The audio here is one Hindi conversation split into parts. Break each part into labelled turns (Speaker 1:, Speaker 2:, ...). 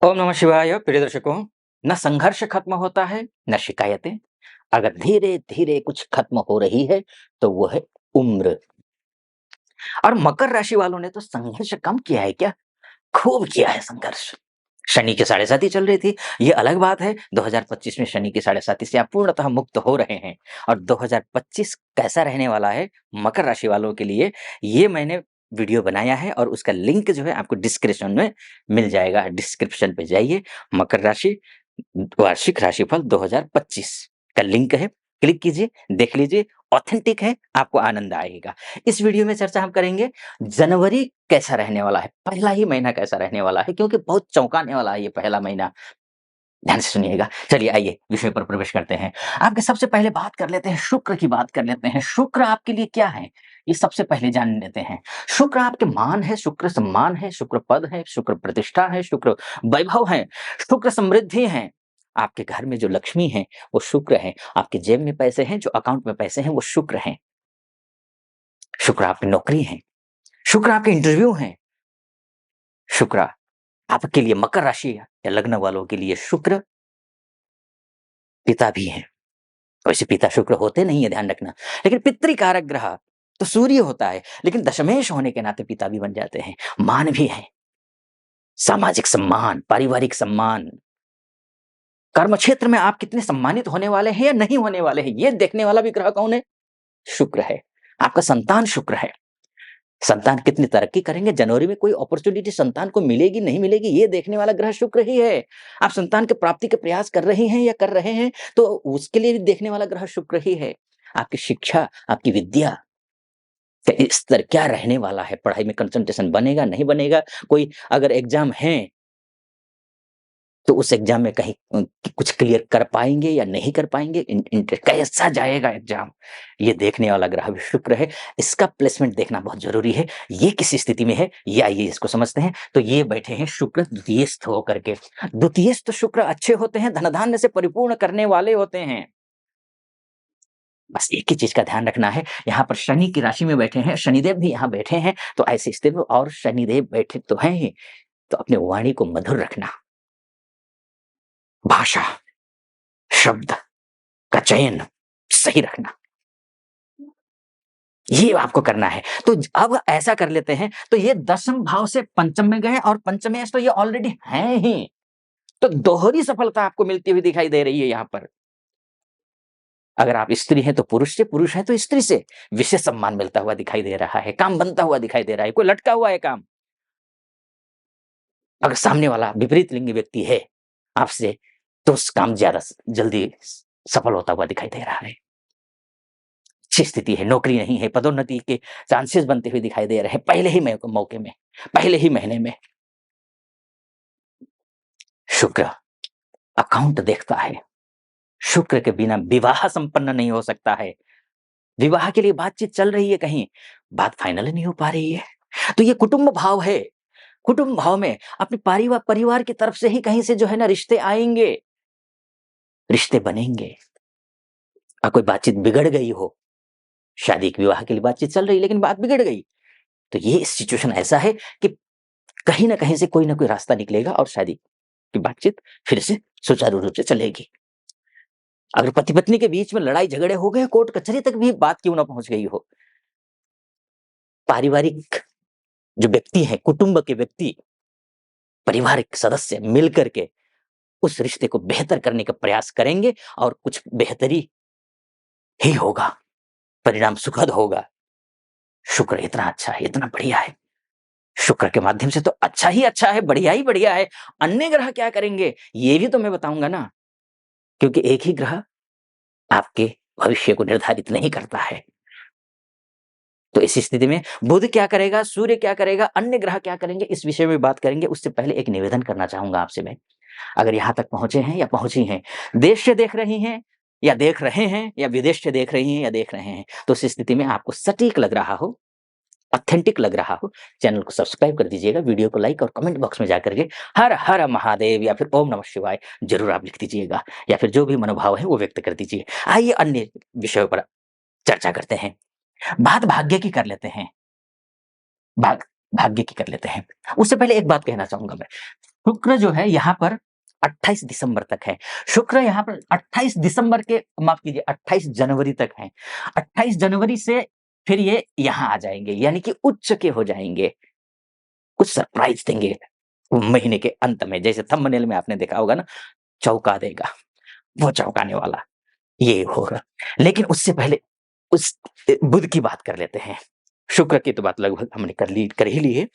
Speaker 1: ओम नमः शिवाय। प्रिय दर्शकों, न संघर्ष खत्म होता है न शिकायतें। अगर धीरे धीरे कुछ खत्म हो रही है तो वो है उम्र। और मकर राशि वालों ने तो संघर्ष कम किया है क्या? खूब किया है संघर्ष। शनि की साढ़े साती चल रही थी। ये अलग बात है, 2025 में शनि की साढ़े साती से आप पूर्णतः मुक्त हो रहे हैं। और 2025 कैसा रहने वाला है मकर राशि वालों के लिए, ये मैंने वीडियो बनाया है और उसका लिंक जो है आपको डिस्क्रिप्शन में मिल जाएगा। डिस्क्रिप्शन पे जाइए, मकर राशि वार्षिक राशिफल 2025 का लिंक है, क्लिक कीजिए, देख लीजिए। ऑथेंटिक है, आपको आनंद आएगा। इस वीडियो में चर्चा हम करेंगे जनवरी कैसा रहने वाला है, पहला ही महीना कैसा रहने वाला है, क्योंकि बहुत चौंकाने वाला है ये पहला महीना। ध्यान से सुनिएगा। चलिए आइए विषय पर प्रवेश करते हैं। आपके सबसे पहले बात कर लेते हैं, शुक्र की बात कर लेते हैं। शुक्र आपके लिए क्या है, ये सबसे पहले जान लेते हैं। शुक्र आपके मान है, शुक्र सम्मान है, शुक्र पद है, शुक्र प्रतिष्ठा है, शुक्र वैभव है, शुक्र समृद्धि है। आपके घर में जो लक्ष्मी है वो शुक्र है। आपके जेब में पैसे हैं, जो अकाउंट में पैसे हैं वो शुक्र हैं। शुक्र आपकी नौकरी है, शुक्र आपके इंटरव्यू हैं। शुक्र आपके लिए मकर राशि या लग्न वालों के लिए शुक्र पिता भी है। वैसे पिता शुक्र होते नहीं है, ध्यान रखना। लेकिन पितृकारक ग्रह तो सूर्य होता है, लेकिन दशमेश होने के नाते पिता भी बन जाते हैं। मान भी है, सामाजिक सम्मान, पारिवारिक सम्मान, कर्म क्षेत्र में आप कितने सम्मानित होने वाले हैं या नहीं होने वाले हैं, ये देखने वाला भी ग्रह कौन है? शुक्र है। आपका संतान शुक्र है। संतान कितनी तरक्की करेंगे, जनवरी में कोई अपॉर्चुनिटी संतान को मिलेगी नहीं मिलेगी, ये देखने वाला ग्रह शुक्र ही है। आप संतान के प्राप्ति के प्रयास कर रही हैं या कर रहे हैं, तो उसके लिए भी देखने वाला ग्रह शुक्र ही है। आपकी शिक्षा, आपकी विद्या का स्तर क्या रहने वाला है, पढ़ाई में कंसंट्रेशन बनेगा नहीं बनेगा, कोई अगर एग्जाम है तो उस एग्जाम में कहीं कुछ क्लियर कर पाएंगे या नहीं कर पाएंगे, कैसा जाएगा एग्जाम, ये देखने वाला ग्रह भी शुक्र है। इसका प्लेसमेंट देखना बहुत जरूरी है, ये किस स्थिति में है, ये आइए इसको समझते हैं। तो ये बैठे हैं शुक्र द्वितीयस्थ होकर के। द्वितीयस्थ शुक्र अच्छे होते हैं, धन धान्य से परिपूर्ण करने वाले होते हैं। बस एक ही चीज का ध्यान रखना है, यहाँ पर शनि की राशि में बैठे हैं, शनिदेव भी यहाँ बैठे हैं, तो ऐसी स्थिति में और शनिदेव बैठे तो हैं ही, तो अपने वाणी को मधुर रखना, भाषा, शब्द का चयन सही रखना, ये आपको करना है। तो अब ऐसा कर लेते हैं, तो ये दशम भाव से पंचम में गए और पंचमेश तो ये ऑलरेडी हैं ही, तो दोहरी सफलता आपको मिलती हुई दिखाई दे रही है यहाँ पर। अगर आप स्त्री हैं तो पुरुष से, पुरुष है तो स्त्री से विशेष सम्मान मिलता हुआ दिखाई दे रहा है, काम बनता हुआ दिखाई दे रहा है, कोई लटका हुआ है काम। अगर सामने वाला विपरीत लिंगी व्यक्ति है आपसे, तो उस काम ज्यादा जल्दी सफल होता हुआ दिखाई दे रहा है। अच्छी स्थिति है, नौकरी नहीं है, पदोन्नति के चांसेस बनते हुए दिखाई दे रहे हैं पहले ही मौके में, पहले ही महीने में। शुक्र अकाउंट देखता है। शुक्र के बिना विवाह संपन्न नहीं हो सकता है। विवाह के लिए बातचीत चल रही है, कहीं बात फाइनल नहीं हो पा रही है, तो ये कुटुंब भाव है। कुटुंब भाव में अपने परिवार की तरफ से ही कहीं से जो है ना रिश्ते आएंगे, रिश्ते बनेंगे। कोई बातचीत बिगड़ गई हो, शादी के विवाह के लिए बातचीत चल रही लेकिन बात बिगड़ गई, तो ये सिचुएशन ऐसा है कि कहीं ना कहीं से कोई ना कोई रास्ता निकलेगा और शादी की बातचीत फिर से सुचारू रूप से चलेगी। अगर पति पत्नी के बीच में लड़ाई झगड़े हो गए, कोर्ट कचहरी तक भी बात क्यों ना पहुंच गई हो, पारिवारिक जो व्यक्ति है, कुटुंब के व्यक्ति, पारिवारिक सदस्य मिल करके उस रिश्ते को बेहतर करने का प्रयास करेंगे और कुछ बेहतरी ही होगा, परिणाम सुखद होगा। शुक्र इतना अच्छा है, इतना बढ़िया है। शुक्र के माध्यम से तो अच्छा ही अच्छा है, बढ़िया ही बढ़िया है। अन्य ग्रह क्या करेंगे ये भी तो मैं बताऊंगा ना, क्योंकि एक ही ग्रह आपके भविष्य को निर्धारित नहीं करता है। तो इस स्थिति में बुध क्या करेगा, सूर्य क्या करेगा, अन्य ग्रह क्या करेंगे, इस विषय में बात करेंगे। उससे पहले एक निवेदन करना चाहूंगा आपसे मैं। अगर यहाँ तक पहुंचे हैं या पहुंची हैं, देश से देख रही हैं या देख रहे हैं, या विदेश से देख रही हैं या देख रहे हैं, तो इस स्थिति में आपको सटीक लग रहा हो, ऑथेंटिक लग रहा हो, चैनल को सब्सक्राइब कर दीजिएगा, वीडियो को लाइक और कमेंट बॉक्स में जाकर के हर हर महादेव या फिर ओम नमः शिवाय जरूर आप लिख दीजिएगा, या फिर जो भी मनोभाव है वो व्यक्त कर दीजिए। आइए अन्य विषयों पर चर्चा करते हैं। बात भाग्य की कर लेते हैं, भाग भाग्य की कर लेते हैं। उससे पहले एक बात कहना चाहूंगा मैं, शुक्र जो है यहाँ पर 28 दिसंबर तक है। शुक्र यहाँ पर 28 दिसंबर के माफ़ कीजिए 28 जनवरी तक है। 28 जनवरी से फिर ये यहाँ आ जाएँगे, यानी कि उच्च के हो जाएँगे। कुछ सरप्राइज़ देंगे महीने के अंत में, जैसे थंबनेल में आपने देखा होगा ना, चौंका देगा, वो चौंकाने वाला, ये होगा। लेकिन उससे पहले उस बुध की बात कर लेते हैं। शुक्र की तो बात लगभग हमने कर ही ली है।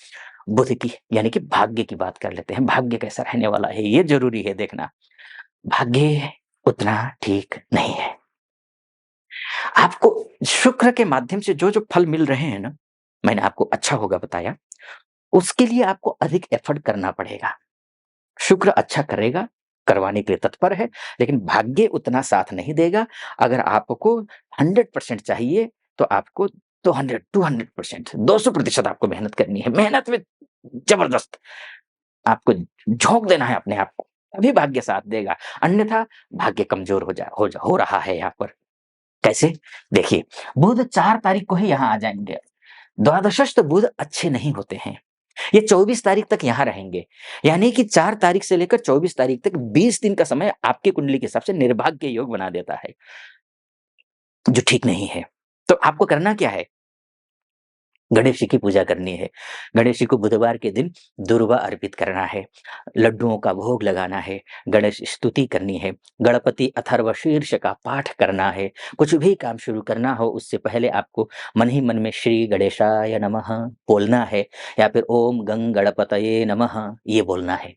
Speaker 1: बुध की यानी कि भाग्य की बात कर लेते हैं। भाग्य कैसा रहने वाला है, ये ज़रूरी है देखना। भाग्य उतना ठीक नहीं है। आपको शुक्र के माध्यम से जो-जो फल मिल रहे हैं ना, मैंने आपको अच्छा होगा बताया, उसके लिए आपको अधिक एफर्ट करना पड़ेगा। शुक्र अच्छा करेगा, करवाने के लिए तत्पर है, लेकिन भाग्य उतना साथ नहीं देगा। अगर आपको 100% चाहिए, तो आपको 200% 200% आपको मेहनत करनी है। मेहनत में ज़बरदस्त आपको झोंक देना है अपने आप को, तभी भाग्य साथ देगा, अन्यथा भाग्य कमज़ोर हो रहा है यहाँ पर। कैसे? देखिए, बुध 4 तारीख को ही यहाँ आ जाएँगे। द्वादशस्थ बुध अच्छे नहीं होते हैं। ये 24 तारीख तक यहाँ रहेंगे। यानी कि 4 तारीख से लेकर 24 तारीख तक 20 दिन का समय आपकी कुंडली के हिसाब से निर्भाग्य योग बना देता है, जो ठीक नहीं है। तो आपको करना क्या है? गणेश जी की पूजा करनी है। गणेश जी को बुधवार के दिन दूर्वा अर्पित करना है, लड्डुओं का भोग लगाना है, गणेश स्तुति करनी है, गणपति अथर्वशीर्ष का पाठ करना है। कुछ भी काम शुरू करना हो उससे पहले आपको मन ही मन में श्री गणेशाय नमः बोलना है, या फिर ओम गं गणपतये नमः ये बोलना है।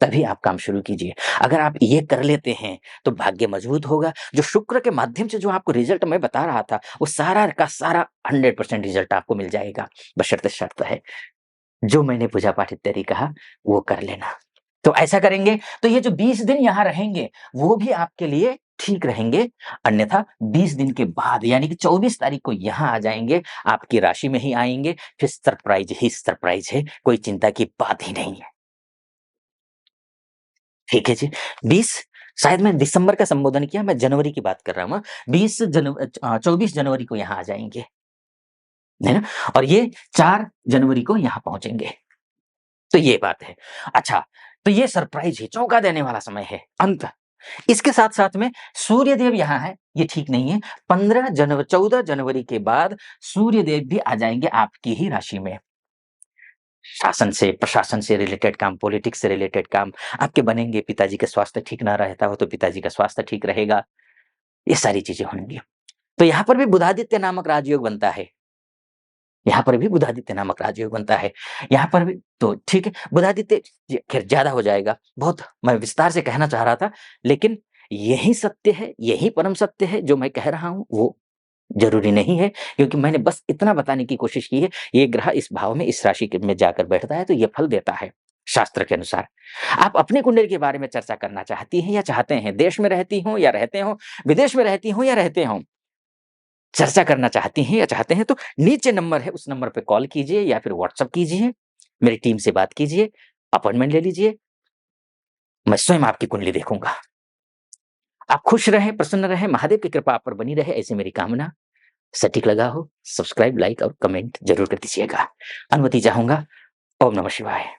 Speaker 1: तभी आप काम शुरू कीजिए। अगर आप ये कर लेते हैं, तो भाग्य मजबूत होगा। जो शुक्र के माध्यम से जो आपको रिज़ल्ट मैं बता रहा था, वो सारा का सारा 100% रिज़ल्ट आपको मिल जाएगा। बशर्ते शर्त है, जो मैंने पूजा-पाठ इत्यादि कहा, वो कर लेना। तो ऐसा करेंगे, तो ये जो 20 दिन यहाँ रहेंगे, वो भी आपके लिए ठीक रहेंगे। अन्यथा 20 दिन के बाद यानी कि 24 तारीख को यहाँ आ जाएँगे, आपकी राशि में ही आएँगे, फिर सरप्राइज़ ही सरप्राइज़ है, कोई चिंता की बात ही नहीं है। ठीक है जी। 20 शायद मैं दिसंबर का संबोधन किया, मैं जनवरी की बात कर रहा हूँ। 24 जनवरी को यहाँ आ जाएँगे, है ना? और ये 4 जनवरी को यहाँ पहुँचेंगे। तो ये बात है। अच्छा, तो ये सरप्राइज़ है, चौंका देने वाला समय है, अंत। इसके साथ-साथ में सूर्यदेव यहाँ हैं, ये ठीक नहीं है। 14 जनवरी के बाद सूर्यदेव भी आ जाएँगे आपकी ही राशि में। शासन से, प्रशासन से रिलेटेड काम, पॉलिटिक्स से रिलेटेड काम आपके बनेंगे। पिताजी का स्वास्थ्य ठीक ना रहता हो, तो पिताजी का स्वास्थ्य ठीक रहेगा। ये सारी चीज़ें होंगी। तो यहाँ पर भी बुधादित्य नामक राजयोग बनता है। यहाँ पर भी बुधादित्य नामक राजयोग बनता है। यहाँ पर भी तो ठीक है, बुधादित्य ये खैर ज़्यादा हो जाएगा। बहुत मैं विस्तार से कहना चाह रहा था, लेकिन यही सत्य है, यही परम सत्य है, जो मैं कह रहा हूँ, वो ज़रूरी नहीं है, क्योंकि मैंने बस इतना बताने की कोशिश की है, ये ग्रह इस भाव में, इस राशि के में जाकर बैठता है, तो ये फल देता है, शास्त्र के अनुसार। आप अपनी कुंडली के बारे में चर्चा करना चाहती हैं या चाहते हैं, देश में रहती हों या रहते हों, विदेश में रहती हों या रहते हों, चर्चा करना चाहती हैं या चाहते हैं, तो नीचे नंबर है, उस नंबर पे कॉल कीजिए या फिर व्हाट्सएप कीजिए, मेरी टीम से बात कीजिए, अपॉइंटमेंट ले लीजिए, मैं स्वयं आपकी कुंडली देखूँगा। आप खुश रहें, प्रसन्न रहें, महादेव की कृपा आप पर बनी रहे, ऐसी मेरी कामना। सटीक लगा हो, सब्सक्राइब, लाइक और कमेंट ज़रूर कर दीजिएगा। अनुमति चाहूँगा। ओम नमः शिवाय।